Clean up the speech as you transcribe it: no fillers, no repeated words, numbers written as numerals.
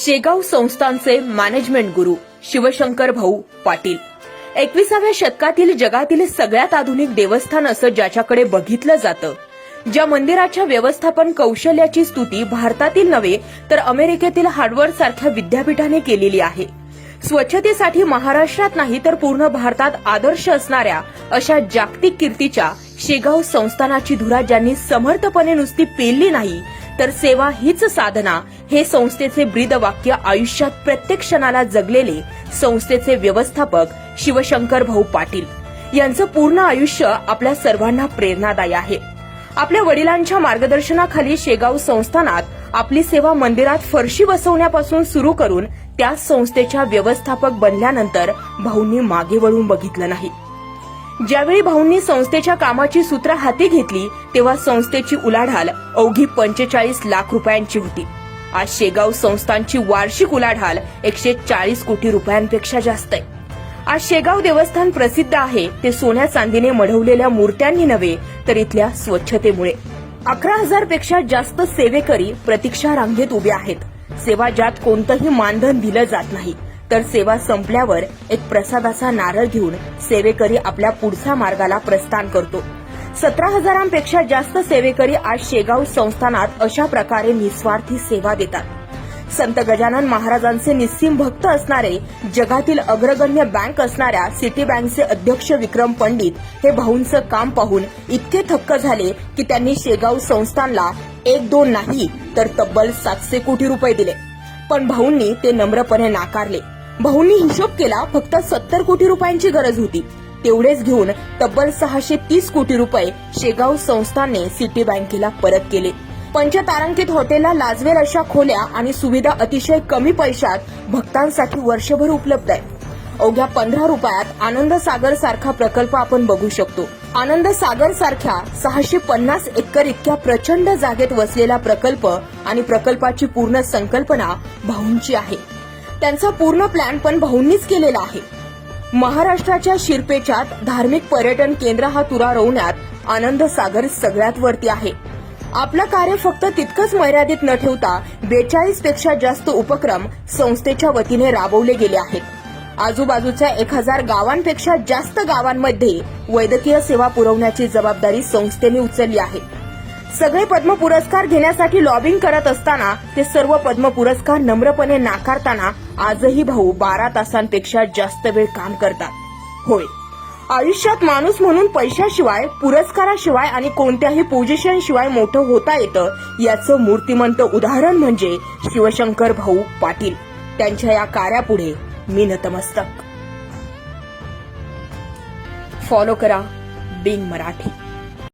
शेगाव संस्थानचे मॅनेजमेंट गुरु शिवशंकर भाऊ पाटील 21व्या शतकातील जगातील सगळ्यात आधुनिक देवस्थान असं ज्याच्याकडे बघितलं जातं, ज्या मंदिराच्या व्यवस्थापन कौशल्याची स्तुती भारतातील नव्हे तर अमेरिकेतील हार्वर्ड सारख्या विद्यापीठाने केलेली आहे. स्वच्छतेसाठी महाराष्ट्रात नाही तर पूर्ण भारतात आदर्श असणाऱ्या अशा जागतिक कीर्तीच्या शेगाव संस्थानाची धुरा ज्यांनी समर्थपणे नुसती पेलली नाही तर सेवा हीच साधना हे संस्थेचे ब्रीदवाक्य आयुष्यात प्रत्येक क्षणाला जगलेले संस्थेचे व्यवस्थापक शिवशंकर भाऊ पाटील यांचं पूर्ण आयुष्य आपल्या सर्वांना प्रेरणादायी आहे. आपल्या वडिलांच्या मार्गदर्शनाखाली शेगाव संस्थानात आपली सेवा मंदिरात फरशी बसवण्यापासून सुरू करून त्या संस्थेच्या व्यवस्थापक बनल्यानंतर भाऊंनी मागे वळून बघितलं नाही. ज्यावेळी भाऊंनी संस्थेच्या कामाची सूत्र हाती घेतली तेव्हा संस्थेची उलाढाल अवघी 45 लाख रुपयांची होती. आज शेगाव संस्थानची वार्षिक उलाढाल 140 कोटी रुपयांपेक्षा जास्त आहे. आज शेगाव देवस्थान प्रसिद्ध आहे ते सोन्या चांदीने मढवलेल्या मूर्त्यांनी नव्हे तर इथल्या स्वच्छतेमुळे. 11,000 पेक्षा जास्त सेवेकरी प्रतीक्षा रांगेत उभे आहेत. सेवा ज्यात कोणतंही मानधन दिलं जात नाही तर सेवा संपल्यावर एक प्रसादाचा नारळ घेऊन सेवेकरी आपल्या पुढच्या मार्गाला प्रस्थान करतो. 17,000पेक्षा जास्त सेवेकरी आज शेगाव संस्थानात अशा प्रकारे निस्वार्थी सेवा देतात. संत गजानन महाराजांचे निस्सीम भक्त असणारे, जगातील अग्रगण्य बँक असणाऱ्या सिटी बँकचे अध्यक्ष विक्रम पंडित हे भाऊंचं काम पाहून इतके थक्क झाले की त्यांनी शेगाव संस्थानला 1-2 नाही तर तब्बल 700 कोटी रुपये दिले. पण भाऊंनी ते नम्रपणे नाकारले. भाऊंनी हिशोब केला, फक्त 70 कोटी रुपयांची गरज होती. तेवढेच घेऊन तब्बल 630 कोटी रुपये शेगाव संस्थानने सिटी बँकेला परत केले. पंचतारांकित हॉटेलला लाजवेल अशा खोल्या आणि सुविधा अतिशय कमी पैशात भक्तांसाठी वर्षभर उपलब्ध आहे. अवघ्या 15 रुपयात आनंद सागर सारखा प्रकल्प आपण बघू शकतो. आनंद सागर सारख्या 650 एकर इतक्या प्रचंड जागेत वसलेला प्रकल्प आणि प्रकल्पाची पूर्ण संकल्पना भाऊंची आहे. त्यांचा पूर्ण प्लॅन पण भाऊंनीच केलेला आहे. महाराष्ट्राच्या शिरपेचात धार्मिक पर्यटन केंद्र हा तुरा रोवण्यात आनंद सागर सगळ्यात वरती आहे. आपलं कार्य फक्त तितकंच मर्यादित न ठेवता 42 पेक्षा जास्त उपक्रम संस्थेच्या वतीने राबवले गेले आहेत. आजूबाजूच्या 1000 गावांपेक्षा जास्त गावांमध्ये वैद्यकीय सेवा पुरवण्याची जबाबदारी संस्थेने उचलली आहे. सगळे पद्म पुरस्कार घेण्यासाठी लॉबिंग करत असताना ते सर्व पद्म पुरस्कार नम्रपणे नाकारताना आजही भाऊ 12 तासांपेक्षा जास्त वेळ काम करतात. होय, आयुष्यात माणूस म्हणून पैशाशिवाय, पुरस्काराशिवाय आणि कोणत्याही पोझिशनशिवाय मोठं होता येतं याचं मूर्तिमंत उदाहरण म्हणजे शिवशंकर भाऊ पाटील. त्यांच्या या कार्यापुढे मी नतमस्तक. फॉलो करा बिंग मराठी.